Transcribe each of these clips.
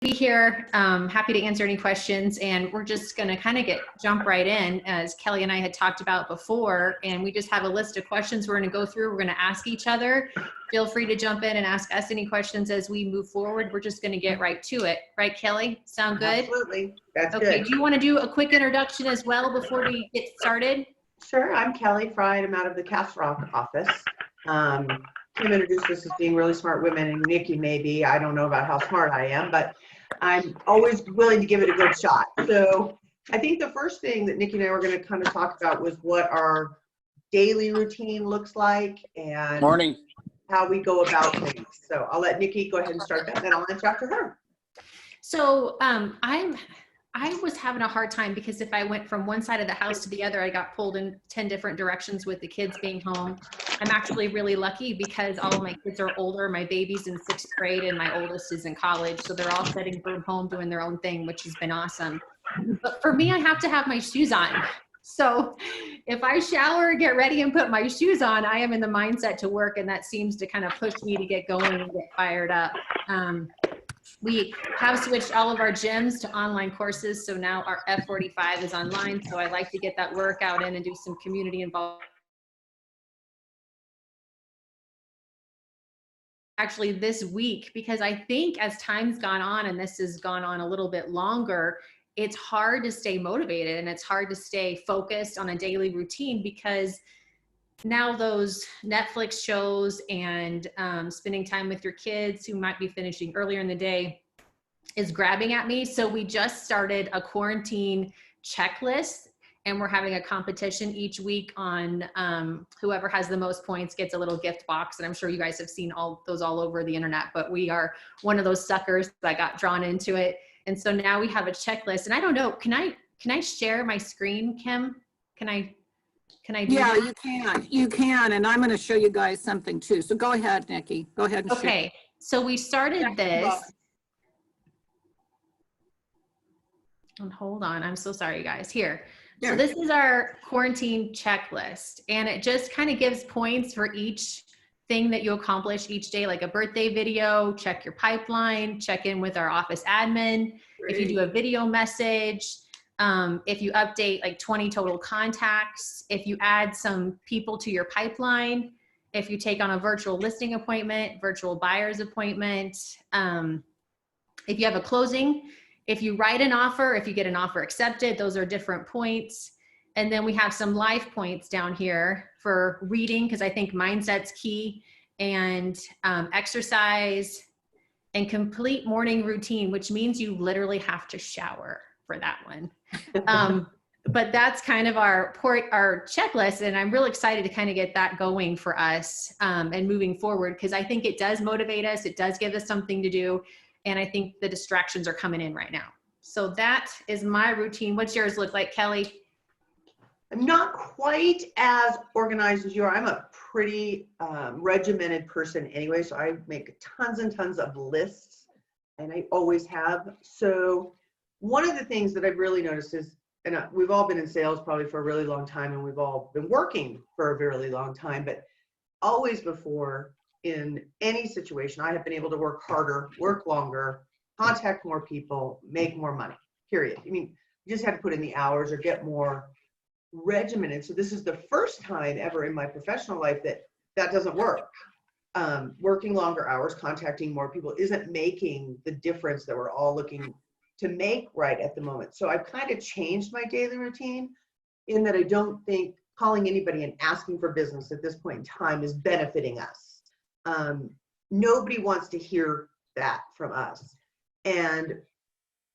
be here. Happy to answer any questions, and we're just going to kind of jump right in, as Kelly and I had talked about before, and we just have a list of questions we're going to go through. We're going to ask each other. Feel free to jump in and ask us any questions as we move forward. We're just going to get right to it. Right, Kelly? Sound good? Absolutely. That's okay, good. Do you want to do a quick introduction as well before we get started? Sure. I'm Kelly Fry. I'm out of the Castle Rock office. Kim introduced us as being really smart women, and Nikki maybe. I don't know about how smart I am, but I'm always willing to give it a good shot. So I think the first thing that Nikki and I were going to kind of talk about was what our daily routine looks like and how we go about things. So I'll let Nikki go ahead and start that, and then I'll answer after her. So I was having a hard time because if I went from one side of the house to the other, I got pulled in 10 different directions with the kids being home. I'm actually really lucky because all of my kids are older. My baby's in 6th grade and my oldest is in college. So they're all sitting from home doing their own thing, which has been awesome. But for me, I have to have my shoes on. So if I shower, get ready, and put my shoes on, I am in the mindset to work, and that seems to kind of push me to get going and get fired up. We have switched all of our gyms to online courses, so now our F45 is online, so I like to get that workout in and do some community involvement. Actually this week, because I think as time's gone on, and this has gone on a little bit longer, it's hard to stay motivated and it's hard to stay focused on a daily routine, because now those Netflix shows and spending time with your kids who might be finishing earlier in the day is grabbing at me. So we just started a quarantine checklist, and we're having a competition each week on whoever has the most points gets a little gift box. And I'm sure you guys have seen all those all over the internet, but we are one of those suckers that got drawn into it. And so now we have a checklist, and I don't know, can I share my screen, Kim? Can I do yeah, that? you can, and I'm going to show you guys something too. So go ahead, Nikki. Go ahead and share. Okay, so we started this. And hold on, I'm so sorry, you guys. Here. So this is our quarantine checklist, and it just kind of gives points for each thing that you accomplish each day, like a birthday video, check your pipeline, check in with our office admin. Great. If you do a video message, if you update like 20 total contacts, if you add some people to your pipeline, if you take on a virtual listing appointment, virtual buyer's appointment, if you have a closing, if you write an offer, if you get an offer accepted, those are different points. And then we have some life points down here for reading, because I think mindset's key, and exercise, and complete morning routine, which means you literally have to shower for that one. But that's kind of our checklist, and I'm real excited to kind of get that going for us and moving forward, because I think it does motivate us. It does give us something to do. And I think the distractions are coming in right now. So that is my routine. What's yours look like, Kelly? I'm not quite as organized as you are. I'm a pretty regimented person anyway, so I make tons and tons of lists, and I always have. So one of the things that I've really noticed is, and we've all been in sales probably for a really long time, and we've all been working for a really long time, but always before, in any situation, I have been able to work harder, work longer, contact more people, make more money, period. I mean, you just have to put in the hours or get more regimented. So this is the first time ever in my professional life that doesn't work. Working longer hours, contacting more people isn't making the difference that we're all looking to make right at the moment. So I've kind of changed my daily routine in that I don't think calling anybody and asking for business at this point in time is benefiting us. Nobody wants to hear that from us. And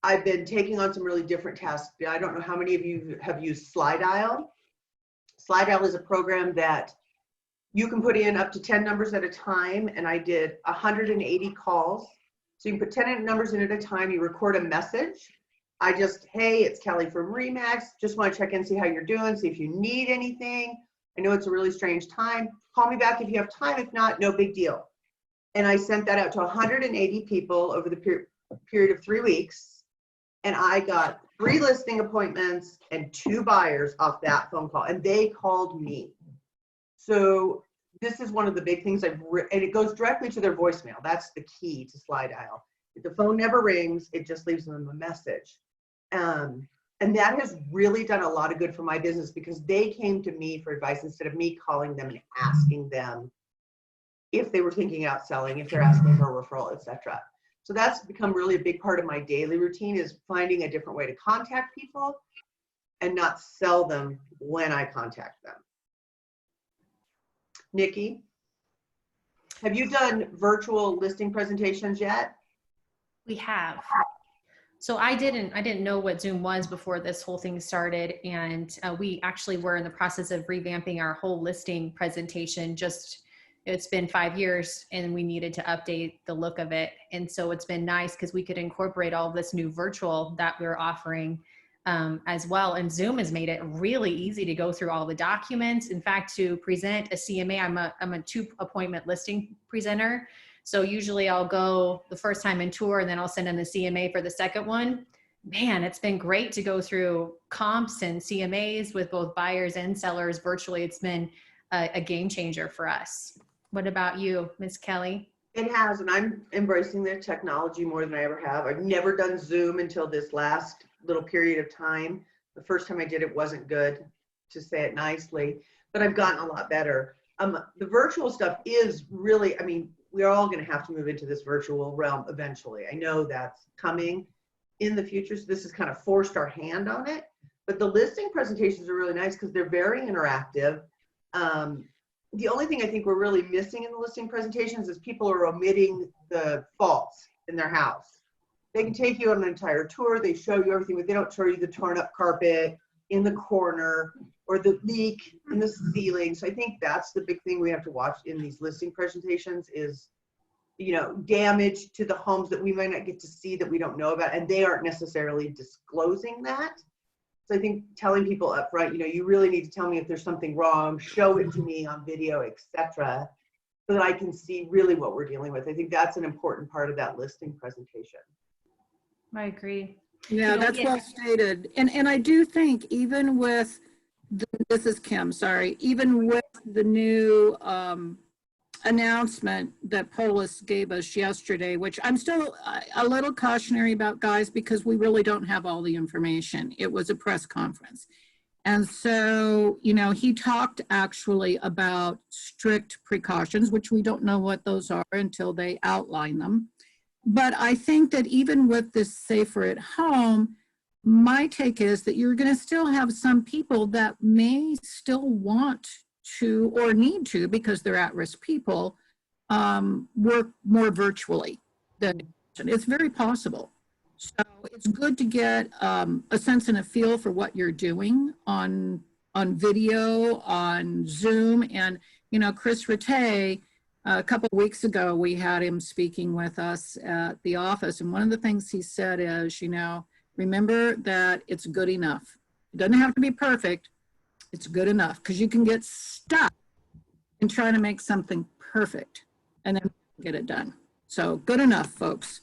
I've been taking on some really different tasks. I don't know how many of you have used Slydial. Slydial is a program that you can put in up to 10 numbers at a time, and I did 180 calls. So you can put 10 numbers in at a time, you record a message. Hey, it's Kelly from RE/MAX. Just want to check in, see how you're doing, see if you need anything. I know it's a really strange time. Call me back if you have time. If not, no big deal. And I sent that out to 180 people over the period of 3 weeks. And I got 3 listing appointments and 2 buyers off that phone call. And they called me. So this is one of the big things and it goes directly to their voicemail. That's the key to Slydial. If the phone never rings, it just leaves them a message. And that has really done a lot of good for my business because they came to me for advice instead of me calling them and asking them if they were thinking about selling, if they're asking for a referral, etc. So that's become really a big part of my daily routine, is finding a different way to contact people and not sell them when I contact them. Nikki, have you done virtual listing presentations yet? We have. So I didn't know what Zoom was before this whole thing started. And we actually were in the process of revamping our whole listing presentation. It's been 5 years and we needed to update the look of it. And so it's been nice because we could incorporate all this new virtual that we're offering as well. And Zoom has made it really easy to go through all the documents. In fact, to present a CMA, I'm a 2-appointment listing presenter. So usually I'll go the first time in tour and then I'll send in the CMA for the second one. Man, it's been great to go through comps and CMAs with both buyers and sellers virtually. It's been a game changer for us. What about you, Ms. Kelly? It has, and I'm embracing the technology more than I ever have. I've never done Zoom until this last little period of time. The first time I did it wasn't good, to say it nicely, but I've gotten a lot better. The virtual stuff is really, I mean, we're all going to have to move into this virtual realm eventually. I know that's coming in the future, so this has kind of forced our hand on it. But the listing presentations are really nice because they're very interactive. The only thing I think we're really missing in the listing presentations is people are omitting the faults in their house. They can take you on an entire tour, they show you everything, but they don't show you the torn up carpet in the corner or the leak in the ceiling. So I think that's the big thing we have to watch in these listing presentations is, you know, damage to the homes that we might not get to see, that we don't know about, and they aren't necessarily disclosing that. So I think telling people up front, you know, you really need to tell me if there's something wrong, show it to me on video, etc., so that I can see really what we're dealing with. I think that's an important part of that listing presentation. I agree. Yeah, that's well stated. And I do think even with, this is Kim, sorry, even with the new announcement that Polis gave us yesterday, which I'm still a little cautionary about, guys, because we really don't have all the information. It was a press conference. And so, you know, he talked actually about strict precautions, which we don't know what those are until they outline them. But I think that even with this safer at home, my take is that you're going to still have some people that may still want to or need to, because they're at-risk people, work more virtually. It's very possible. So it's good to get a sense and a feel for what you're doing on video, on Zoom. And, you know, Chris Rattay, a couple of weeks ago, we had him speaking with us at the office. And one of the things he said is, you know, remember that it's good enough. It doesn't have to be perfect. It's good enough, because you can get stuck in trying to make something perfect and then get it done. So good enough, folks.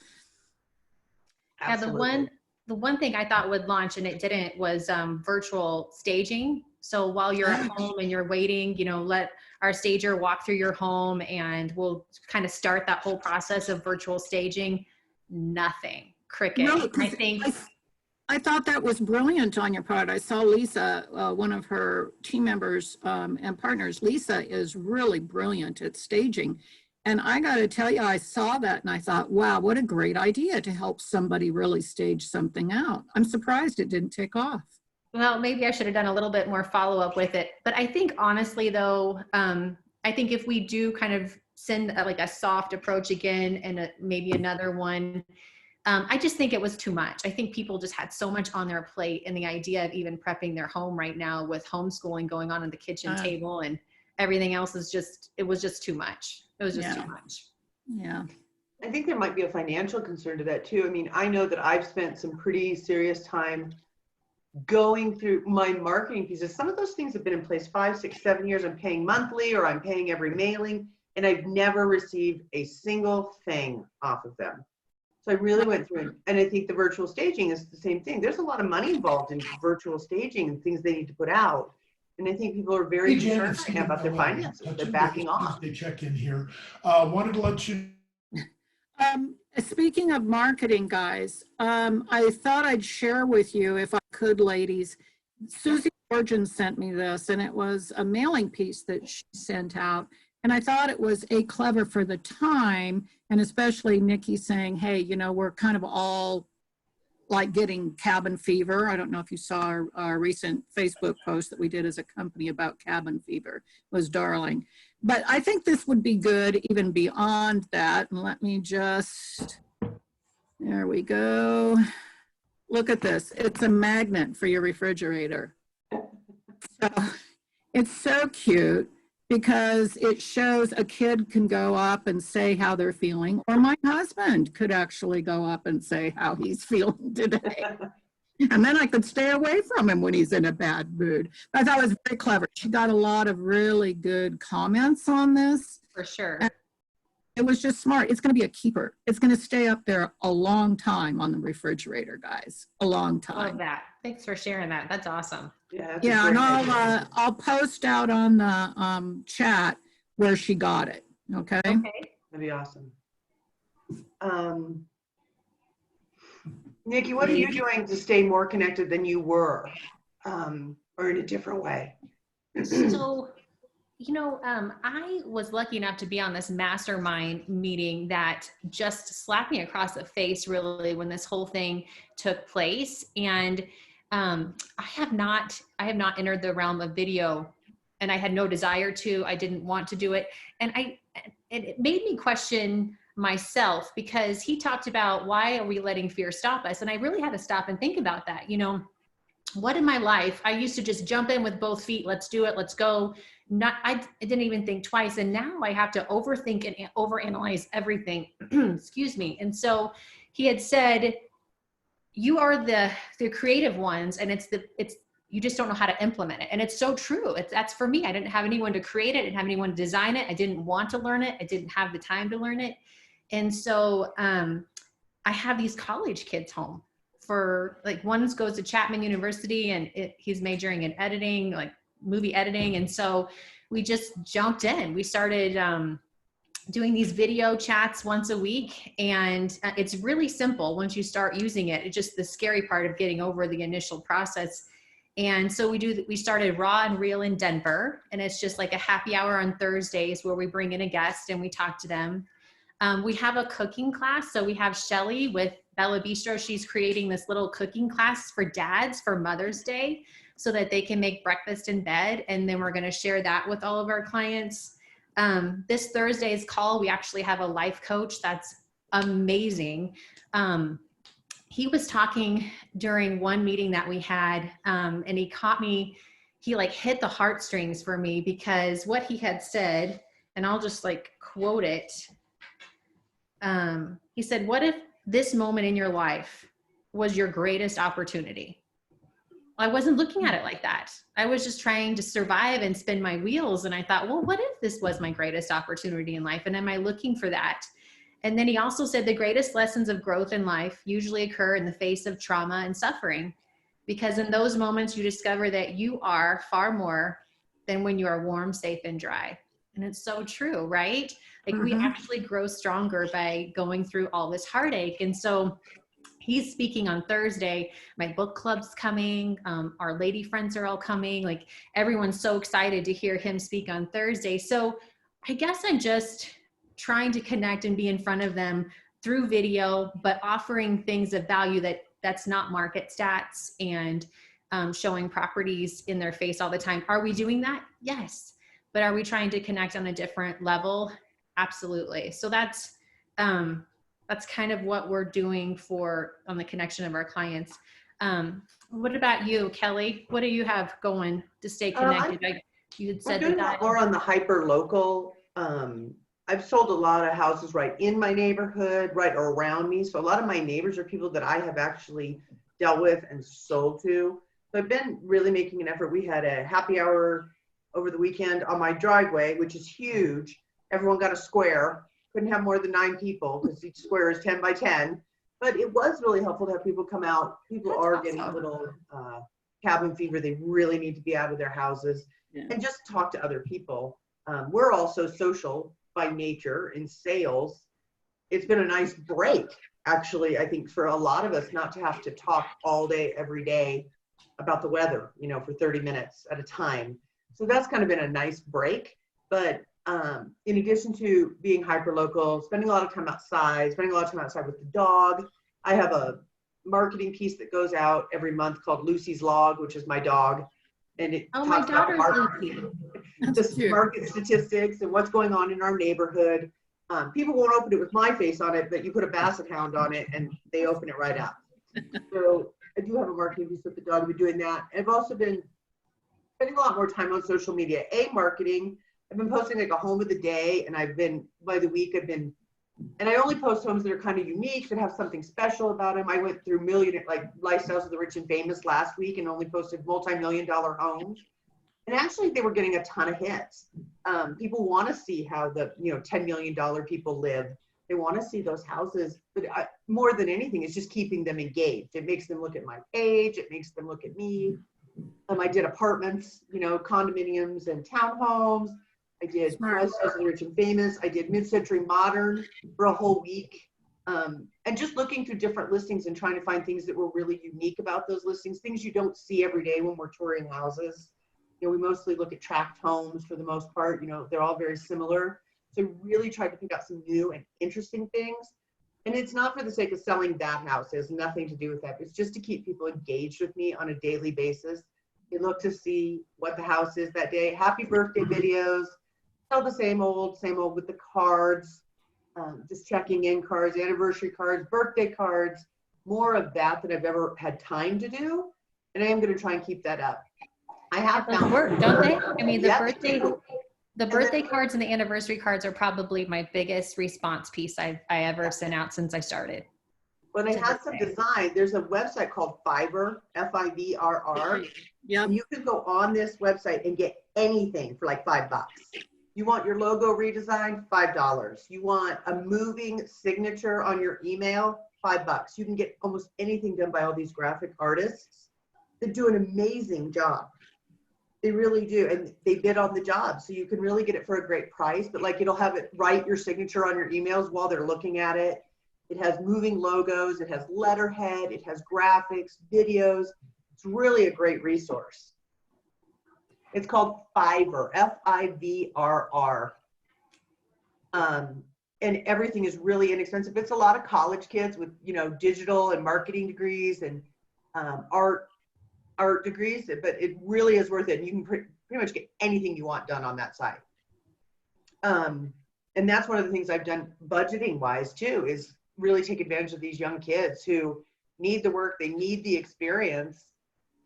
Absolutely. Yeah, the one thing I thought would launch and it didn't was virtual staging. So while you're at home and you're waiting, you know, let our stager walk through your home and we'll kind of start that whole process of virtual staging. Nothing. Cricket. No, I think I thought that was brilliant on your part. I saw Lisa, one of her team members and partners. Lisa is really brilliant at staging. And I got to tell you, I saw that and I thought, wow, what a great idea to help somebody really stage something out. I'm surprised it didn't take off. well, maybe I should have done a little bit more follow-up with it. But I think honestly though, I think if we do kind of send like a soft approach again and maybe another one, I just think it was too much. I think people just had so much on their plate, and the idea of even prepping their home right now with homeschooling going on at the kitchen table and everything else is just, it was just too much. It was just too much. Yeah. I think there might be a financial concern to that too. I mean, I know that I've spent some pretty serious time going through my marketing pieces. Some of those things have been in place 5, 6, 7 years. I'm paying monthly or I'm paying every mailing, and I've never received a single thing off of them. So I really went through it. And I think the virtual staging is the same thing. There's a lot of money involved in virtual staging and things they need to put out. And I think people are very concerned right now about their finances. They're backing off. They check in here. Wanted to let you. Speaking of marketing, guys, I thought I'd share with you, if I could, ladies. Susie Origin sent me this, and it was a mailing piece that she sent out. And I thought it was clever for the time, and especially Nikki saying, hey, you know, we're kind of all like getting cabin fever. I don't know if you saw our recent Facebook post that we did as a company about cabin fever. It was darling. But I think this would be good even beyond that. And let me just, there we go. Look at this. It's a magnet for your refrigerator. So it's so cute because it shows a kid can go up and say how they're feeling, or my husband could actually go up and say how he's feeling today. And then I could stay away from him when he's in a bad mood. I thought it was very clever. She got a lot of really good comments on this. For sure. And it was just smart. It's going to be a keeper. It's going to stay up there a long time on the refrigerator, guys. A long time. Love that. Thanks for sharing that. That's awesome. Yeah, and I'll post out on the chat where she got it. Okay. Okay. That'd be awesome. Nikki, what are you doing to stay more connected than you were, or in a different way? So, you know, I was lucky enough to be on this mastermind meeting that just slapped me across the face, really, when this whole thing took place. And I have not entered the realm of video, and I had no desire to. I didn't want to do it, and it made me question myself, because he talked about, why are we letting fear stop us? And I really had to stop and think about that. You know, what in my life, I used to just jump in with both feet. Let's do it. Let's go. I didn't even think twice. And now I have to overthink and overanalyze everything. Excuse me. And so he had said, you are the creative ones, and you just don't know how to implement it. And it's so true. That's for me. I didn't have anyone to create it. I didn't have anyone to design it. I didn't want to learn it. I didn't have the time to learn it. And so I have these college kids home for, like, one goes to Chapman University, and he's majoring in editing, like movie editing. And so we just jumped in. We started doing these video chats once a week. And it's really simple once you start using it. It's just the scary part of getting over the initial process. And so we started Raw and Real in Denver. And it's just like a happy hour on Thursdays where we bring in a guest and we talk to them. We have a cooking class. So we have Shelly with Bella Bistro. She's creating this little cooking class for dads for Mother's Day so that they can make breakfast in bed. And then we're going to share that with all of our clients. This Thursday's call, we actually have a life coach. That's amazing. He was talking during one meeting that we had, and he caught me, he like hit the heartstrings for me, because what he had said, and I'll just like quote it. He said, what if this moment in your life was your greatest opportunity? I wasn't looking at it like that. I was just trying to survive and spin my wheels. And I thought, well, what if this was my greatest opportunity in life? And am I looking for that? And then he also said the greatest lessons of growth in life usually occur in the face of trauma and suffering, because in those moments you discover that you are far more than when you are warm, safe, and dry. And it's so true, right? Like we actually grow stronger by going through all this heartache. And so he's speaking on Thursday. My book club's coming. Our lady friends are all coming. Like everyone's so excited to hear him speak on Thursday. So I guess I'm just trying to connect and be in front of them through video, but offering things of value that's not market stats and showing properties in their face all the time. Are we doing that? Yes. But are we trying to connect on a different level? Absolutely. So that's kind of what we're doing on the connection of our clients. What about you, Kelly? What do you have going to stay connected? You had said I'm doing more on the hyper local. I've sold a lot of houses right in my neighborhood, right around me. So a lot of my neighbors are people that I have actually dealt with and sold to. So I've been really making an effort. We had a happy hour over the weekend on my driveway, which is huge. Everyone got a square. Couldn't have more than 9 people because each square is 10 by 10. But it was really helpful to have people come out. People are getting a little cabin fever. They really need to be out of their houses and just talk to other people. We're also social by nature in sales. it's been a nice break, actually, I think for a lot of us, not to have to talk all day, every day about the weather, you know, for 30 minutes at a time. So that's kind of been a nice break. But in addition to being hyper local, spending a lot of time outside, spending a lot of time outside with the dog, I have a marketing piece that goes out every month called Lucy's Log, which is my dog. And it Oh, my talks about daughter's Lucy. That's cute. market statistics and what's going on in our neighborhood. People won't open it with my face on it, but you put a basset hound on it and they open it right up. So I do have a marketing piece with the dog. I've been doing that. I've also been spending a lot more time on social media. Marketing. I've been posting like a home of the day, and I've been, by the week, and I only post homes that are kind of unique, that have something special about them. I went through Lifestyles of the Rich and Famous last week and only posted multi-million-dollar homes. And actually, they were getting a ton of hits. People want to see how the $10 million people live. They want to see those houses. But more than anything, it's just keeping them engaged. It makes them look at my page. It makes them look at me. I did apartments, condominiums and townhomes. I did Lifestyles of the Rich and Famous. I did Mid-Century Modern for a whole week. And just looking through different listings and trying to find things that were really unique about those listings, things you don't see every day when we're touring houses. We mostly look at tract homes for the most part. They're all very similar. So really tried to pick out some new and interesting things. And it's not for the sake of selling that house. It has nothing to do with that. It's just to keep people engaged with me on a daily basis. They look to see what the house is that day. Happy birthday videos. Tell the same old with the cards. Just checking in cards, anniversary cards, birthday cards. More of that than I've ever had time to do. And I am going to try and keep that up. I have Those found work, don't they? I mean, the Yep. birthday cards and the anniversary cards are probably my biggest response piece I ever sent out since I started. When I had some design, there's a website called Fiverr, Fiverr. Yep. And you can go on this website and get anything for like $5. You want your logo redesigned, $5. You want a moving signature on your email, $5. You can get almost anything done by all these graphic artists that do an amazing job. They really do. And they bid on the job. So you can really get it for a great price, but like it'll have it write your signature on your emails while they're looking at it. It has moving logos. It has letterhead. It has graphics, videos. It's really a great resource. It's called Fiverr, Fiverr. And everything is really inexpensive. It's a lot of college kids with, digital and marketing degrees and art degrees, but it really is worth it. And you can pretty much get anything you want done on that site. And that's one of the things I've done budgeting wise too, is really take advantage of these young kids who need the work, they need the experience,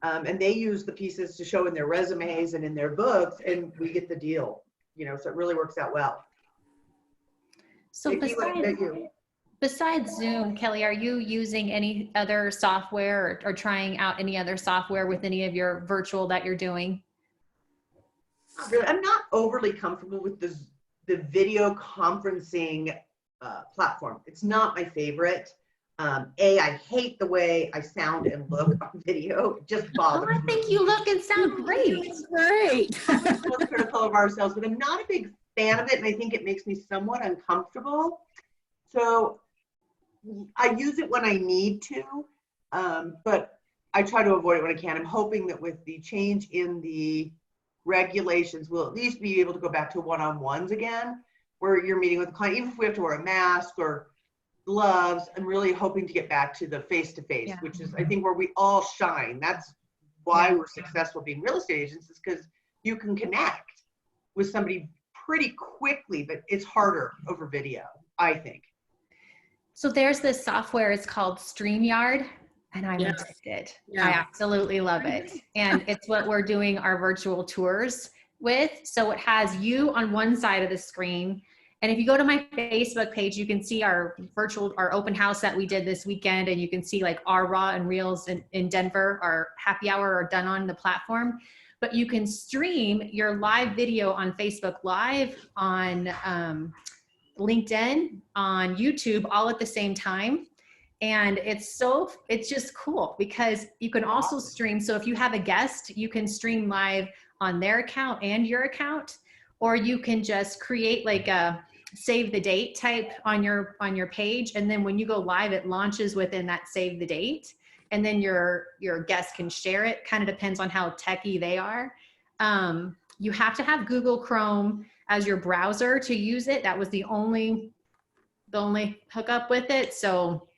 and they use the pieces to show in their resumes and in their books, and we get the deal, so it really works out well. So besides Zoom, Kelly, are you using any other software or trying out any other software with any of your virtual that you're doing? Not really. I'm not overly comfortable with the video conferencing platform. It's not my favorite. I hate the way I sound and look on video. It just bothers me. I think you look and sound great. Great. We're so critical of ourselves, but I'm not a big fan of it, and I think it makes me somewhat uncomfortable. So I use it when I need to, but I try to avoid it when I can. I'm hoping that with the change in the regulations, we'll at least be able to go back to one-on-ones again, where you're meeting with a client, even if we have to wear a mask or gloves. I'm really hoping to get back to the face-to-face, which is, I think, where we all shine. That's why we're successful being real estate agents, is because you can connect with somebody pretty quickly, but it's harder over video, I think. So there's this software, it's called StreamYard, and I'm addicted. I absolutely love it. And it's what we're doing our virtual tours with. So it has you on one side of the screen. And if you go to my Facebook page, you can see our open house that we did this weekend. And you can see like our raw and reels in Denver, our happy hour are done on the platform. But you can stream your live video on Facebook Live, on LinkedIn, on YouTube, all at the same time. And it's just cool because you can also stream. So if you have a guest, you can stream live on their account and your account, or you can just create like save the date type on your page, and then when you go live, it launches within that save the date, and then your guests can share it. Kind of depends on how techy they are. You have to have Google Chrome as your browser to use it. That was the only hookup with it. So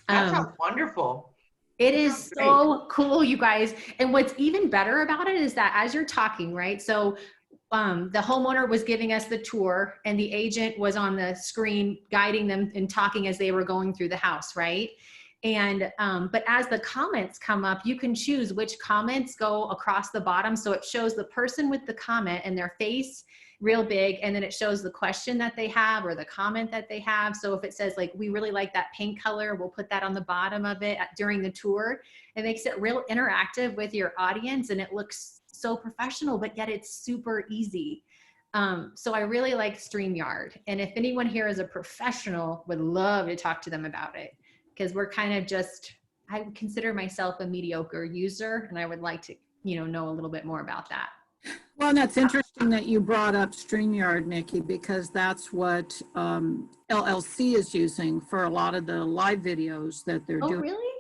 That sounds wonderful. it is so cool, you guys. And what's even better about it is that as you're talking, right? So the homeowner was giving us the tour and the agent was on the screen guiding them and talking as they were going through the house, right? And but as the comments come up, you can choose which comments go across the bottom. So it shows the person with the comment and their face real big, and then it shows the question that they have or the comment that they have. So if it says like, we really like that pink color, we'll put that on the bottom of it during the tour. It makes it real interactive with your audience, and it looks so professional, but yet it's super easy. So I really like StreamYard. And if anyone here is a professional, would love to talk to them about it, because we're kind of just, I would consider myself a mediocre user, and I would like to, know a little bit more about that. Well, and that's interesting that you brought up StreamYard, Nikki, because that's what LLC is using for a lot of the live videos that they're doing. Oh, really?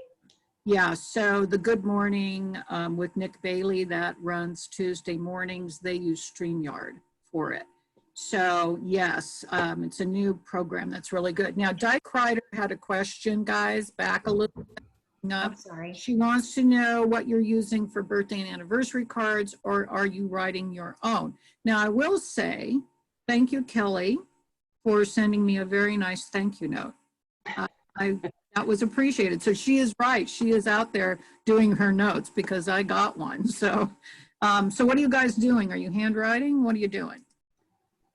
Yeah, so the Good Morning with Nick Bailey that runs Tuesday mornings, they use StreamYard for it. So yes, it's a new program that's really good. Now, Dyke Ryder had a question, guys, back a little bit. I'm sorry. She wants to know what you're using for birthday and anniversary cards, or are you writing your own? Now, I will say, thank you, Kelly, for sending me a very nice thank you note. That was appreciated. So she is right. She is out there doing her notes because I got one. So, so what are you guys doing? Are you handwriting? What are you doing?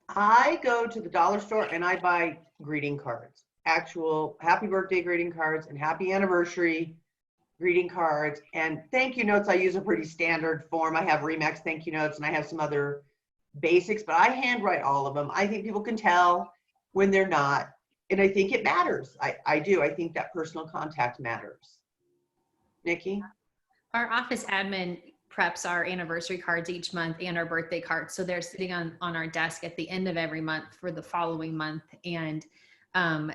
I go to the dollar store and I buy greeting cards, actual happy birthday greeting cards and happy anniversary greeting cards, and thank you notes. I use a pretty standard form. I have Remax thank you notes and I have some other basics, but I handwrite all of them. I think people can tell when they're not, and I think it matters. I do. I think that personal contact matters. Nikki? Our office admin preps our anniversary cards each month and our birthday cards. So they're sitting on our desk at the end of every month for the following month. And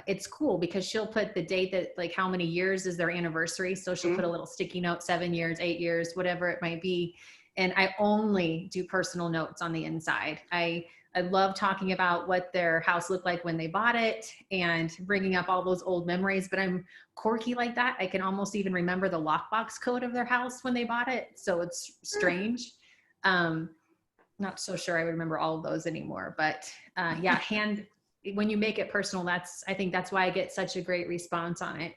it's cool because she'll put the date that, like, how many years is their anniversary. So she'll put a little sticky note, 7 years, 8 years, whatever it might be. And I only do personal notes on the inside. I love talking about what their house looked like when they bought it and bringing up all those old memories, but I'm quirky like that. I can almost even remember the lockbox code of their house when they bought it. So it's strange. Not so sure I would remember all of those anymore, but yeah, when you make it personal, I think that's why I get such a great response on it.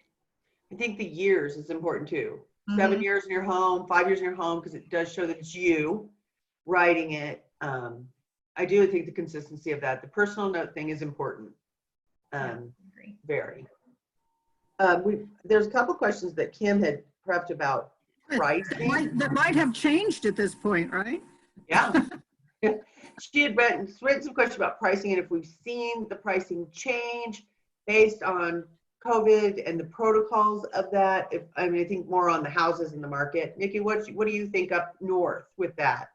I think the years is important too. 7 years in your home, 5 years in your home, because it does show that it's you writing it. I do think the consistency of that, the personal note thing is important. Very. There's a couple questions that Kim had prepped about pricing. That might have changed at this point, right? Yeah. She had read some questions about pricing and if we've seen the pricing change based on COVID and the protocols of that. I think more on the houses in the market. Nikki, what do you think up north with that?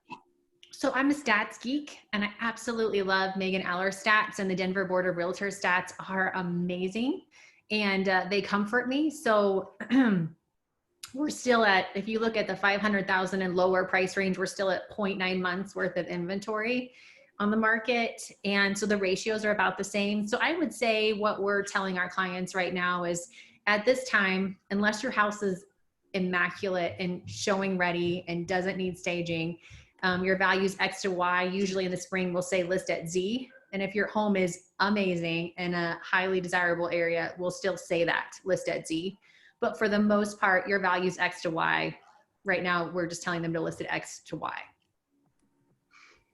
So I'm a stats geek and I absolutely love Megan Aller stats, and the Denver Board of Realtors stats are amazing and they comfort me. So we're still at, if you look at the 500,000 and lower price range, we're still at 0.9 months worth of inventory on the market. And so the ratios are about the same. So I would say what we're telling our clients right now is, at this time, unless your house is immaculate and showing ready and doesn't need staging, your values X to Y, usually in the spring we'll say list at Z. And if your home is amazing in a highly desirable area, we'll still say that, list at Z. But for the most part, your values X to Y. Right now, we're just telling them to list at X to Y.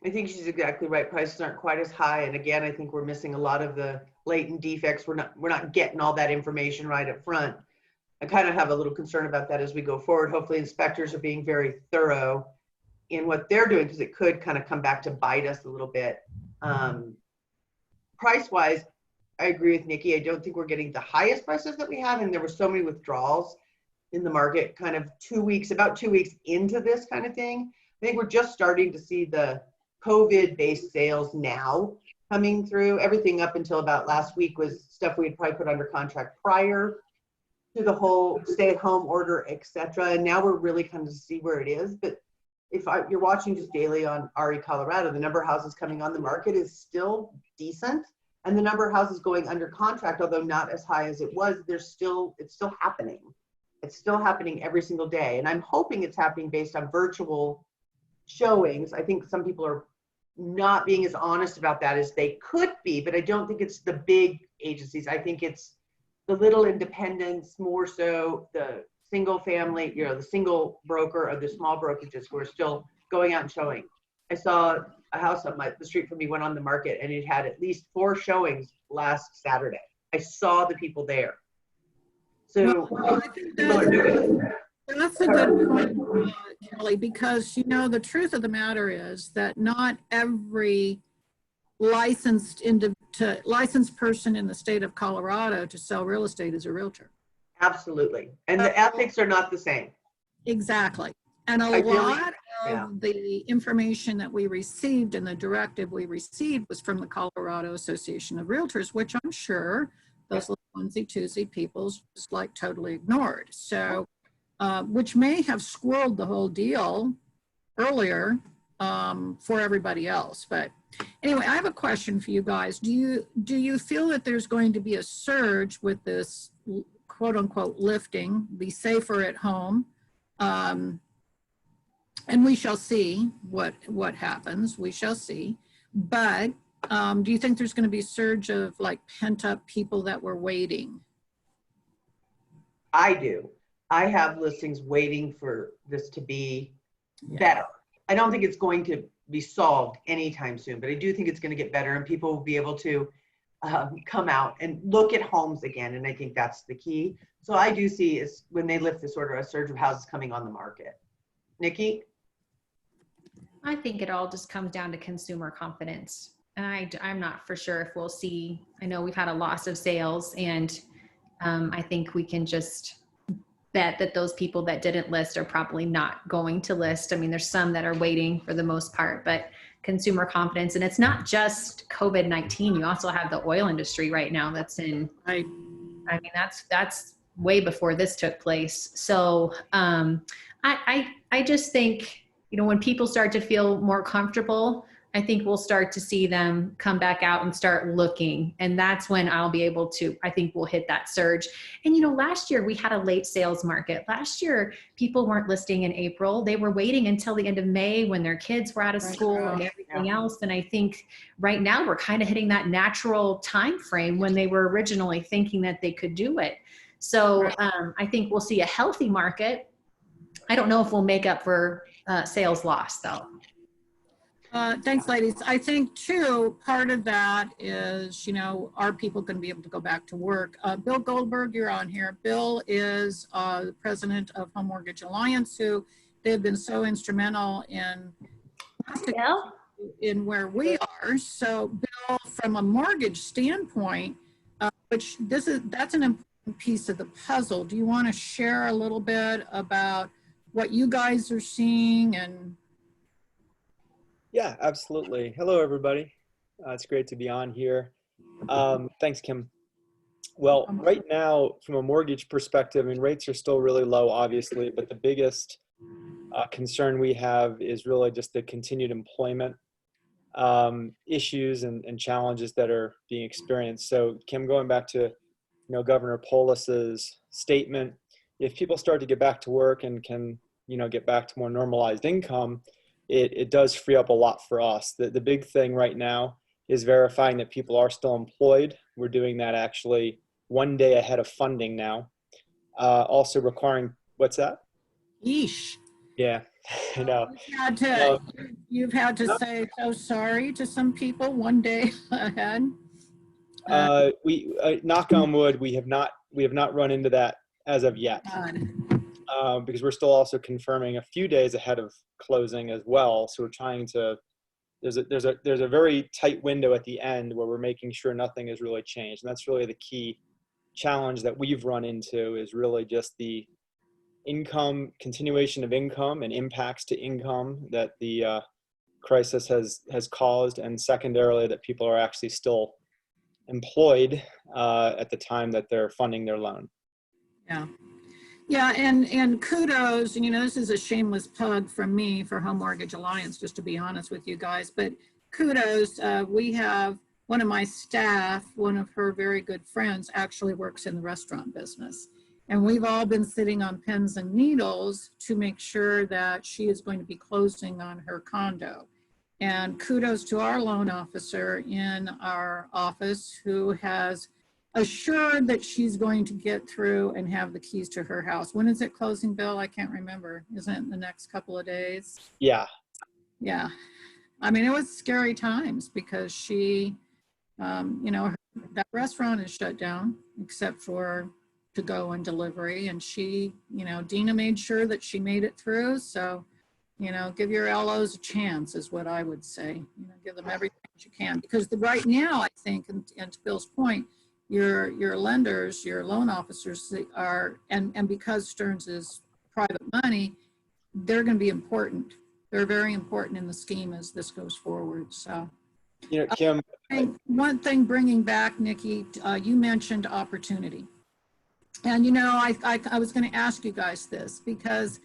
I think she's exactly right. Prices aren't quite as high. And again, I think we're missing a lot of the latent defects. We're not getting all that information right up front. I kind of have a little concern about that as we go forward. Hopefully inspectors are being very thorough in what they're doing, because it could kind of come back to bite us a little bit. Price-wise, I agree with Nikki. I don't think we're getting the highest prices that we have, and there were so many withdrawals in the market kind of about 2 weeks into this kind of thing. I think we're just starting to see the COVID-based sales now. coming through. Everything up until about last week was stuff we had probably put under contract prior to the whole stay-at-home order, etc. And now we're really kind of to see where it is. But if you're watching just daily on RE Colorado, the number of houses coming on the market is still decent. And the number of houses going under contract, although not as high as it was, it's still happening. It's still happening every single day. And I'm hoping it's happening based on virtual showings. I think some people are not being as honest about that as they could be, but I don't think it's the big agencies. I think it's the little independents, more so the single family, the single broker or the small brokerages who are still going out and showing. I saw a house on the street from me went on the market and it had at least 4 showings last Saturday. I saw the people there. So people are doing it. That's a good point, Kelly, because the truth of the matter is that not every licensed person in the state of Colorado to sell real estate is a realtor. Absolutely. And the ethics are not the same. Exactly. And a lot of the information that we received and the directive we received was from the Colorado Association of Realtors, which I'm sure those little onesie-twosie people just like totally ignored. So, which may have squirreled the whole deal earlier for everybody else. But anyway, I have a question for you guys. Do you feel that there's going to be a surge with this quote unquote lifting, be safer at home? And we shall see what happens. We shall see. But do you think there's going to be a surge of like pent up people that were waiting? I do. I have listings waiting for this to be better. I don't think it's going to be solved anytime soon, but I do think it's going to get better and people will be able to come out and look at homes again. And I think that's the key. So I do see is when they lift this order, a surge of houses coming on the market. Nikki? I think it all just comes down to consumer confidence. And I'm not for sure if we'll see, I know we've had a loss of sales and I think we can just bet that those people that didn't list are probably not going to list. I mean, there's some that are waiting for the most part, but consumer confidence, and it's not just COVID-19. You also have the oil industry right now that's in, I mean, that's way before this took place. So I just think, when people start to feel more comfortable, I think we'll start to see them come back out and start looking. And that's when I'll be able to, I think we'll hit that surge. And, last year we had a late sales market. Last year, people weren't listing in April. They were waiting until the end of May when their kids were out of school and everything else. And I think right now we're kind of hitting that natural time frame when they were originally thinking that they could do it. So I think we'll see a healthy market. I don't know if we'll make up for sales loss though. Thanks, ladies. I think too, part of that is, are people going to be able to go back to work? Bill Goldberg, you're on here. Bill is the president of Home Mortgage Alliance, who they've been so instrumental in where we are. So Bill, from a mortgage standpoint, that's an important piece of the puzzle. Do you want to share a little bit about what you guys are seeing and Yeah, absolutely. Hello, everybody. It's great to be on here. Thanks, Kim. Well, right now, from a mortgage perspective, rates are still really low, obviously, but the biggest concern we have is really just the continued employment issues and challenges that are being experienced. So, Kim, going back to Governor Polis's statement, if people start to get back to work and can get back to more normalized income, it does free up a lot for us. The big thing right now is verifying that people are still employed. We're doing that actually one day ahead of funding now. Also requiring, what's that? Yeesh. Yeah, I know. You've had to say so sorry to some people one day ahead. We knock on wood, we have not run into that as of yet. Because we're still also confirming a few days ahead of closing as well. So we're trying to, there's a very tight window at the end where we're making sure nothing has really changed. And that's really the key challenge that we've run into, is really just the continuation of income and impacts to income that the crisis has caused, and secondarily that people are actually still employed at the time that they're funding their loan. Yeah. Yeah, and kudos, and this is a shameless plug from me for Home Mortgage Alliance, just to be honest with you guys, but kudos. We have one of my staff, one of her very good friends, actually works in the restaurant business. And we've all been sitting on pins and needles to make sure that she is going to be closing on her condo. And kudos to our loan officer in our office who has assured that she's going to get through and have the keys to her house. When is it closing, Bill? I can't remember. Isn't it in the next couple of days? Yeah. Yeah. I mean, it was scary times because she, that restaurant is shut down except for to go and delivery. And she, Dina made sure that she made it through. So, give your LOs a chance is what I would say. Give them everything that you can. Because right now, I think, and to Bill's point, your lenders, your loan officers are, and because Stearns is private money, they're going to be important. They're very important in the scheme as this goes forward. So, Kim, one thing bringing back, Nikki, you mentioned opportunity. And, I was going to ask you guys this because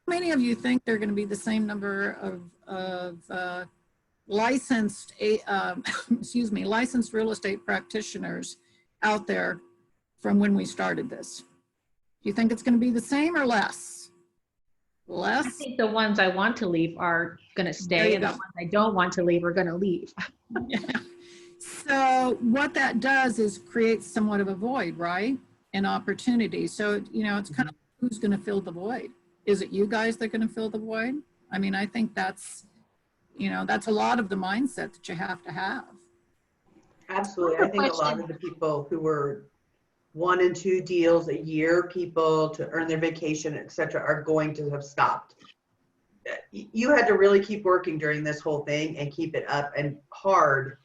many of you think they're going to be the same number of licensed, licensed real estate practitioners out there from when we started this? Do you think it's going to be the same or less? Less? I think the ones I want to leave are going to stay, and the ones I don't want to leave are going to leave. Yeah. So what that does is create somewhat of a void, right? An opportunity. So, it's kind of who's going to fill the void? Is it you guys that are going to fill the void? I mean, I think that's a lot of the mindset that you have to have. Absolutely. I think a lot of the people who were 1 and 2 deals a year, people to earn their vacation, et cetera, are going to have stopped. You had to really keep working during this whole thing and keep it up and hard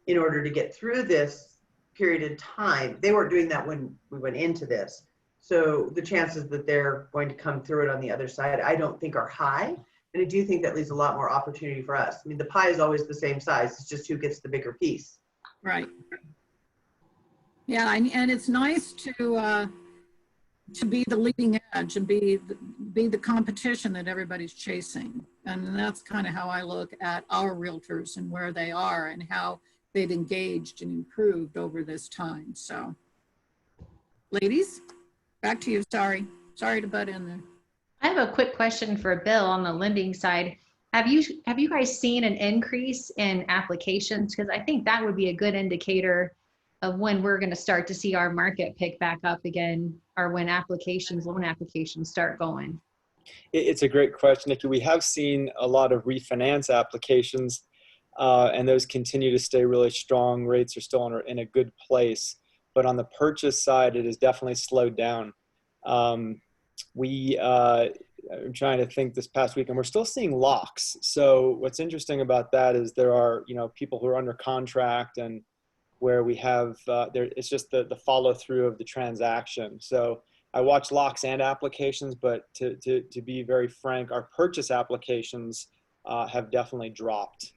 in order to get through this period of time. They weren't doing that when we went into this. So the chances that they're going to come through it on the other side, I don't think are high. And I do think that leaves a lot more opportunity for us. I mean, the pie is always the same size. It's just who gets the bigger piece. Right. Yeah, and it's nice to be the leading edge and be the competition that everybody's chasing. And that's kind of how I look at our realtors and where they are and how they've engaged and improved over this time. So, ladies, back to you. Sorry to butt in there. I have a quick question for Bill on the lending side. Have you guys seen an increase in applications? Because I think that would be a good indicator of when we're going to start to see our market pick back up again, or when loan applications start going. It's a great question, Nikki. We have seen a lot of refinance applications, and those continue to stay really strong. Rates are still in a good place, but on the purchase side, it has definitely slowed down. I'm trying to think this past week, and we're still seeing locks. So what's interesting about that is there are, people who are under contract and where we have, it's just the follow through of the transaction. So I watch locks and applications, but to be very frank, our purchase applications have definitely dropped.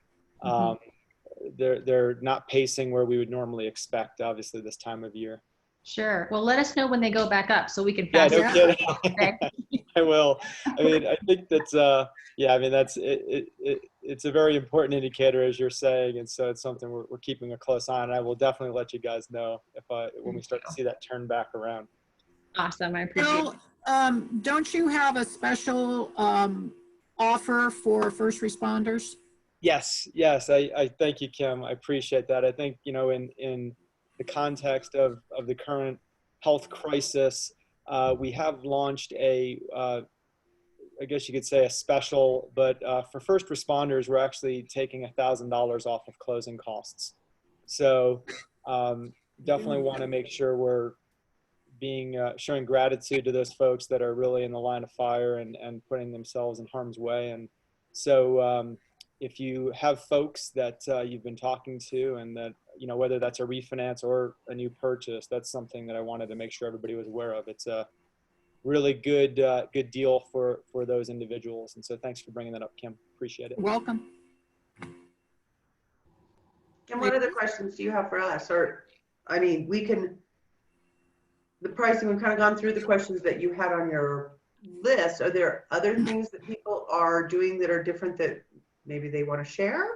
They're not pacing where we would normally expect, obviously, this time of year. Sure. Well, let us know when they go back up so we can fast. Yeah, no kidding. Okay. I will. I mean, I think that's, that's it's a very important indicator, as you're saying, and so it's something we're keeping a close eye on. And I will definitely let you guys know when we start to see that turn back around. Awesome. I appreciate it. Don't you have a special offer for first responders? Yes. I thank you, Kim. I appreciate that. I think, in the context of the current health crisis, we have launched I guess you could say a special, but for first responders, we're actually taking $1,000 off of closing costs. So definitely want to make sure we're showing gratitude to those folks that are really in the line of fire and putting themselves in harm's way. And so if you have folks that you've been talking to and that, whether that's a refinance or a new purchase, that's something that I wanted to make sure everybody was aware of. It's a really good deal for those individuals. And so thanks for bringing that up, Kim. Appreciate it. Welcome. And what other questions do you have for us? Or, I mean, the pricing, we've kind of gone through the questions that you had on your list. Are there other things that people are doing that are different that maybe they want to share?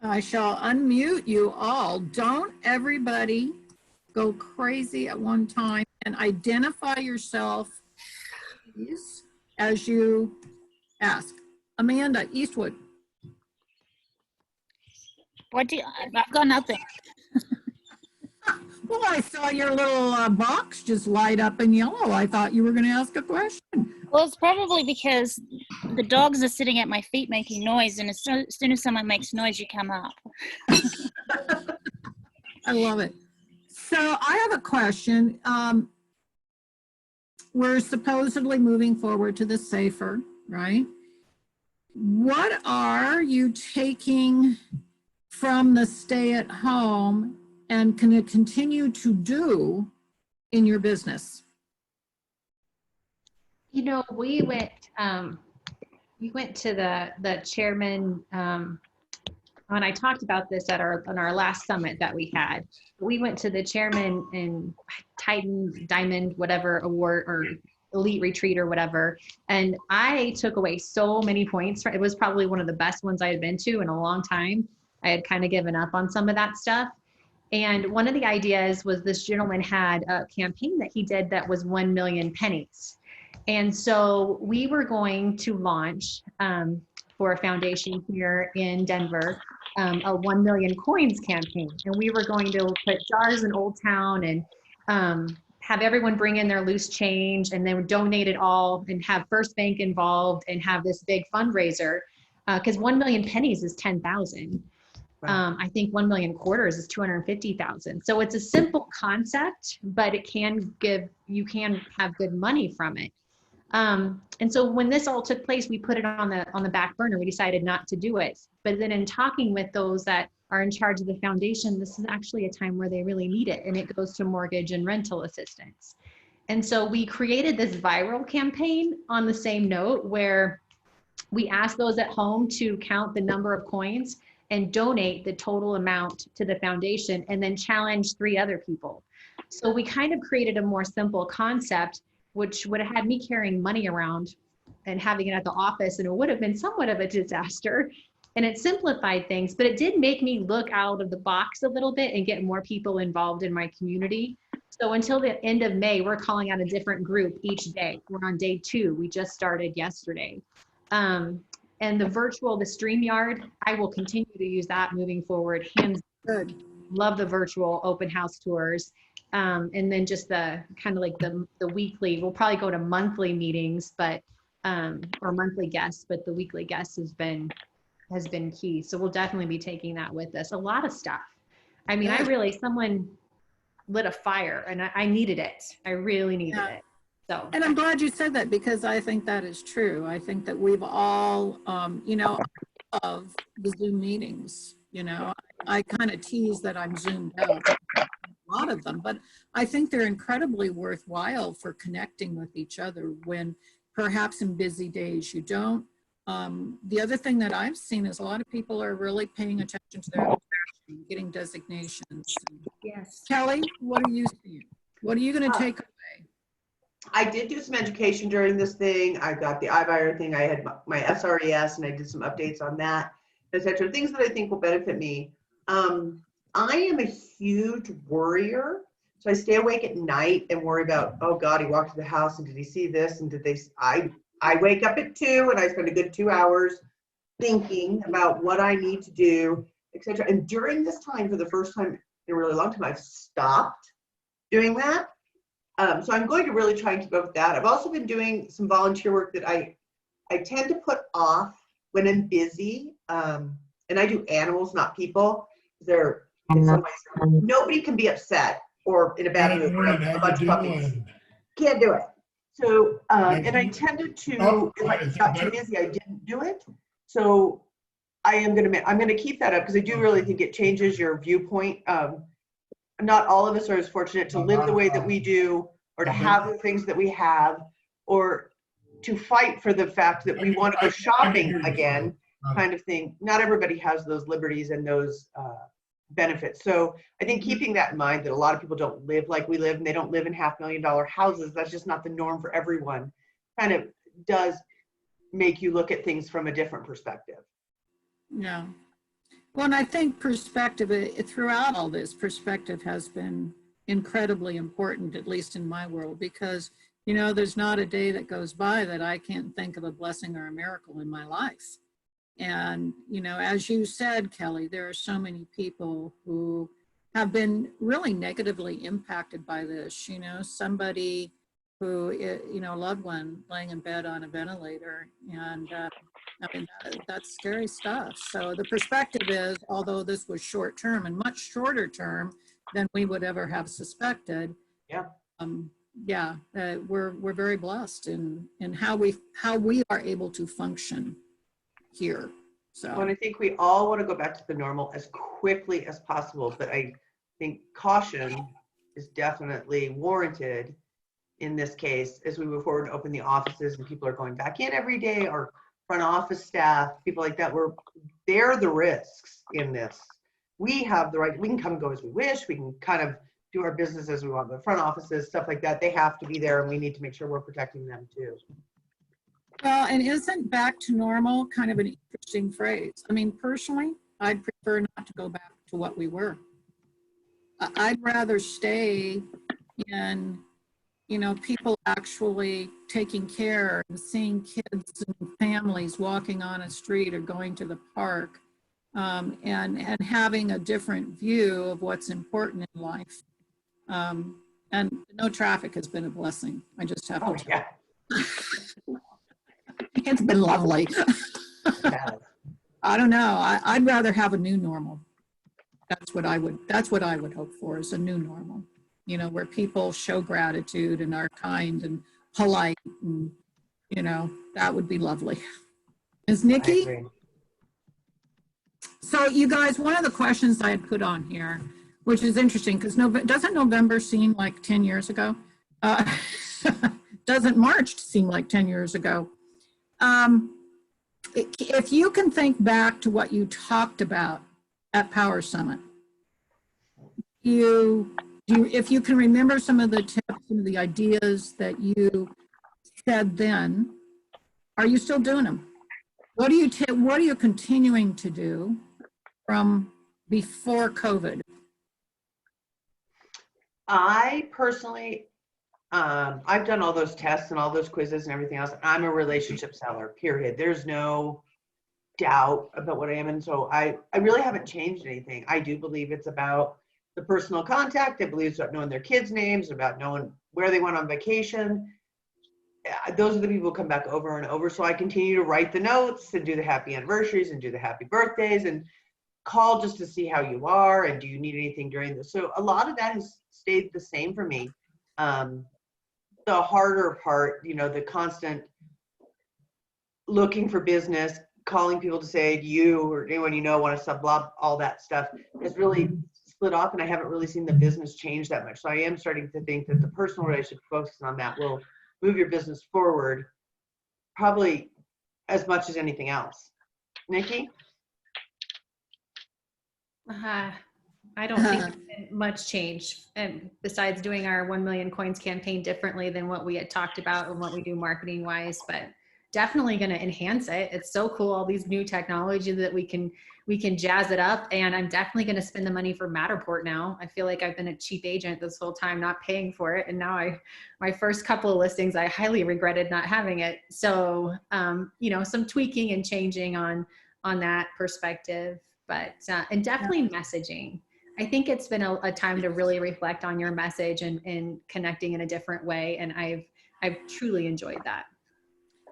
I shall unmute you all. Don't everybody go crazy at one time, and identify yourself, please, as you ask. Amanda Eastwood. What do you, I've got nothing. Well, I saw your little box just light up in yellow. I thought you were going to ask a question. Well, it's probably because the dogs are sitting at my feet making noise, and as soon as someone makes noise, you come up. I love it. So I have a question. We're supposedly moving forward to the safer, right? What are you taking from the stay at home and can it continue to do in your business? You know, we went to the chairman, and I talked about this at on our last summit that we had. We went to the chairman in Titan Diamond, whatever award, or elite retreat or whatever. And I took away so many points. It was probably one of the best ones I had been to in a long time. I had kind of given up on some of that stuff. And one of the ideas was this gentleman had a campaign that he did that was 1 million pennies. And so we were going to launch for a foundation here in Denver, a 1 million coins campaign. And we were going to put jars in Old Town and have everyone bring in their loose change and then donate it all and have First Bank involved and have this big fundraiser. Because 1 million pennies is 10,000. I think 1 million quarters is 250,000. So it's a simple concept, but it can you can have good money from it. And so when this all took place, we put it on the back burner. We decided not to do it. But then in talking with those that are in charge of the foundation, this is actually a time where they really need it. And it goes to mortgage and rental assistance. And so we created this viral campaign on the same note where we asked those at home to count the number of coins and donate the total amount to the foundation and then challenge 3 other people. So we kind of created a more simple concept, which would have had me carrying money around and having it at the office, and it would have been somewhat of a disaster. And it simplified things, but it did make me look out of the box a little bit and get more people involved in my community. So until the end of May, we're calling out a different group each day. We're on day 2. We just started yesterday. And the StreamYard, I will continue to use that moving forward. Hands good. Love the virtual open house tours. And then just the kind of like the weekly, we'll probably go to monthly meetings, but, or monthly guests, but the weekly guests has been key. So we'll definitely be taking that with us. A lot of stuff. I mean, someone lit a fire and I needed it. I really needed it. So. And I'm glad you said that because I think that is true. I think that we've all, of the Zoom meetings, I kind of tease that I'm Zoomed out, a lot of them, but I think they're incredibly worthwhile for connecting with each other when perhaps in busy days you don't. The other thing that I've seen is a lot of people are really paying attention to their getting designations. Yes. Kelly, what are you seeing? What are you going to take away? I did do some education during this thing. I got the iBuyer thing. I had my SRES and I did some updates on that, etc. Things that I think will benefit me. I am a huge worrier. So I stay awake at night and worry about, oh God, he walked to the house and did he see this? And did they, I wake up at 2 and I spend a good 2 hours thinking about what I need to do, etc. And during this time, for the first time in a really long time, I've stopped doing that. So I'm going to really try and keep up with that. I've also been doing some volunteer work that I tend to put off when I'm busy. And I do animals, not people. They're in some ways, nobody can be upset or in a bad mood for a bunch of puppies. Can't do it. So, and I tended to, if I got too busy, I didn't do it. So I'm going to keep that up because I do really think it changes your viewpoint. Not all of us are as fortunate to live the way that we do or to have the things that we have or to fight for the fact that we want to go shopping again kind of thing. Not everybody has those liberties and those benefits. So I think keeping that in mind, that a lot of people don't live like we live, and they don't live in $500,000 houses. That's just not the norm for everyone. Kind of does make you look at things from a different perspective. Yeah. Well, and I think perspective, throughout all this, perspective has been incredibly important, at least in my world, because, you know, there's not a day that goes by that I can't think of a blessing or a miracle in my life. And, you know, as you said, Kelly, there are so many people who have been really negatively impacted by this. You know, somebody who, you know, a loved one laying in bed on a ventilator. And I mean, that's scary stuff. So the perspective is, although this was short term and much shorter term than we would ever have suspected. Yeah. Yeah, we're very blessed in how we are able to function here. So Well, and I think we all want to go back to the normal as quickly as possible, but I think caution is definitely warranted in this case as we move forward and open the offices and people are going back in every day, or front office staff, people like that. They're the risks in this. We have the right, we can come and go as we wish. We can kind of do our business as we want, but front offices, stuff like that, they have to be there, and we need to make sure we're protecting them too. well, and isn't back to normal kind of an interesting phrase? I mean, personally, I'd prefer not to go back to what we were. I'd rather stay in, you know, people actually taking care and seeing kids and families walking on a street or going to the park, and having a different view of what's important in life. And no traffic has been a blessing. I just have to tell you. It's been lovely. I don't know. I'd rather have a new normal. That's what I would hope for, is a new normal, you know, where people show gratitude and are kind and polite, and, you know, that would be lovely. Ms. Nikki? So you guys, one of the questions I had put on here, which is interesting, because doesn't November seem like 10 years ago? Doesn't March seem like 10 years ago? If you can think back to what you talked about at Power Summit, if you can remember some of the tips, some of the ideas that you said then, are you still doing them? What are you continuing to do from before COVID? I personally, I've done all those tests and all those quizzes and everything else. I'm a relationship seller, period. There's no doubt about what I am. And so I really haven't changed anything. I do believe it's about the personal contact. I believe it's about knowing their kids' names, about knowing where they went on vacation. Those are the people who come back over and over. So I continue to write the notes and do the happy anniversaries and do the happy birthdays and call just to see how you are and do you need anything during this. So a lot of that has stayed the same for me. The harder part, you know, the constant looking for business, calling people to say you or anyone you know want to sub all that stuff has really split off, and I haven't really seen the business change that much. So I am starting to think that the personal relationship, focusing on that, will move your business forward probably as much as anything else. Nikki? I don't think there's been much change, and besides doing our 1 million coins campaign differently than what we had talked about and what we do marketing wise, but definitely going to enhance it. It's so cool, all these new technology that we can jazz it up, and I'm definitely going to spend the money for Matterport now. I feel like I've been a cheap agent this whole time, not paying for it, and now my first couple of listings, I highly regretted not having it. So you know, some tweaking and changing on that perspective, but and definitely messaging. I think it's been a time to really reflect on your message and connecting in a different way, and I've truly enjoyed that.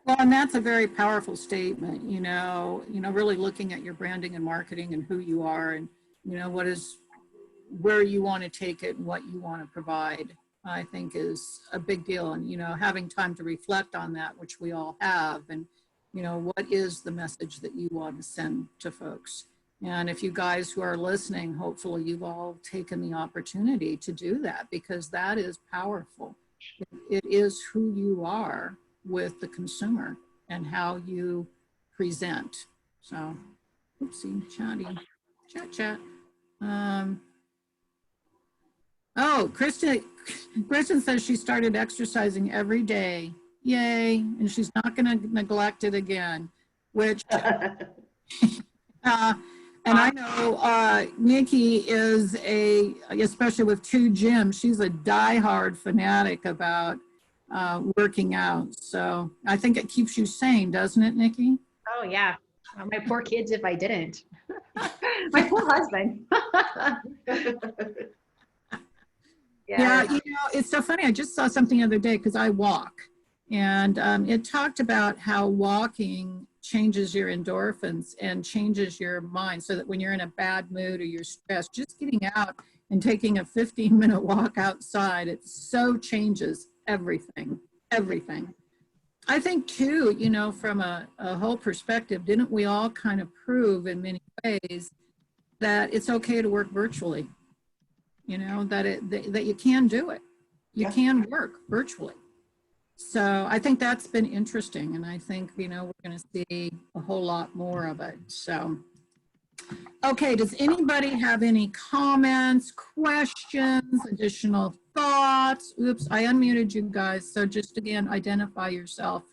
Well, and that's a very powerful statement, you know, really looking at your branding and marketing and who you are, and, you know, where you want to take it and what you want to provide, I think is a big deal. And, you know, having time to reflect on that, which we all have, and, you know, what is the message that you want to send to folks? And if you guys who are listening, hopefully you've all taken the opportunity to do that, because that is powerful. It is who you are with the consumer and how you present. So, oopsie, chat. Oh, Kristen says she started exercising every day. Yay. And she's not going to neglect it again, which, and I know Nikki is especially with 2 gyms, she's a diehard fanatic about working out. So I think it keeps you sane, doesn't it, Nikki? Oh yeah. My poor kids if I didn't. My poor husband. Yeah, it's so funny. I just saw something the other day because I walk, and it talked about how walking changes your endorphins and changes your mind, so that when you're in a bad mood or you're stressed, just getting out and taking a 15-minute walk outside, it so changes everything. I think too, from a whole perspective, didn't we all kind of prove in many ways that it's okay to work virtually? That you can do it. You can work virtually. So I think that's been interesting. And I think, we're going to see a whole lot more of it. So, okay. Does anybody have any comments, questions, additional thoughts? Oops, I unmuted you guys. So just again, identify yourself.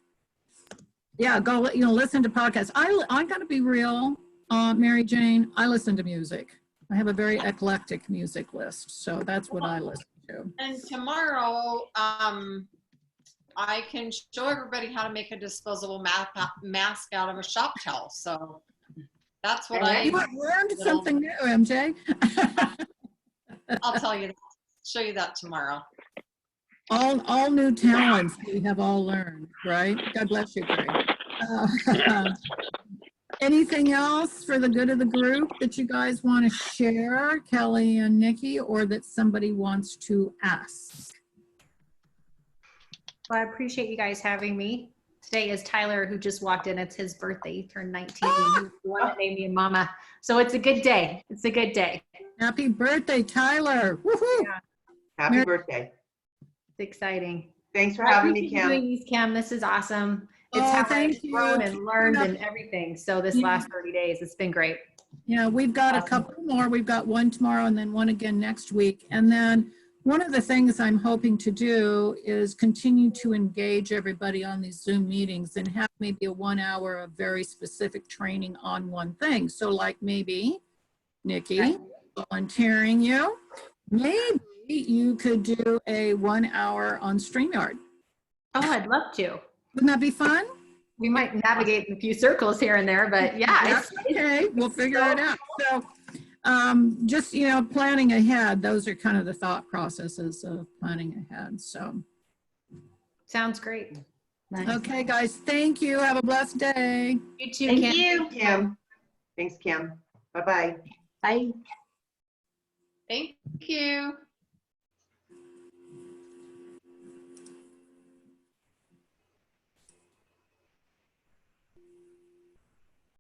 Yeah, go, listen to podcasts. I'm going to be real, Mary Jane, I listen to music. I have a very eclectic music list, so that's what I listen to. And tomorrow, I can show everybody how to make a disposable mask out of a shop towel. So that's what You learned something new, MJ. I'll tell you, show you that tomorrow. All new talents we have all learned, right? God bless you, Craig. Anything else for the good of the group that you guys want to share, Kelly and Nikki, or that somebody wants to ask? Well, I appreciate you guys having me. Today is Tyler, who just walked in. It's his birthday. He turned 19. And he's the one that named me Mama. So it's a good day. It's a good day. Happy birthday, Tyler. Woohoo! Yeah. Happy birthday. It's exciting. Thanks for I having me, appreciate you Kim. doing these, Kim. This is awesome. It's Oh, how thank I've you. grown and learned and everything. So this last 30 days, it's been great. Yeah, we've got a Awesome. couple more. We've got one tomorrow and then one again next week. And then one of the things I'm hoping to do is continue to engage everybody on these Zoom meetings and have maybe a 1 hour of very specific training on one thing. So like maybe, Nikki, volunteering you, maybe you could do a 1 hour on StreamYard. Oh, I'd love to. Wouldn't that be fun? We might navigate in a few circles here and there, but yeah. That's okay. We'll figure it out. So just, planning ahead, those are kind of the thought processes of planning ahead. So. Sounds great. Nice. Okay, guys. Thank you. Have a blessed day. You too, Thank Kim. you, Kim. Thanks, Kim. Bye-bye. Bye. Thank you.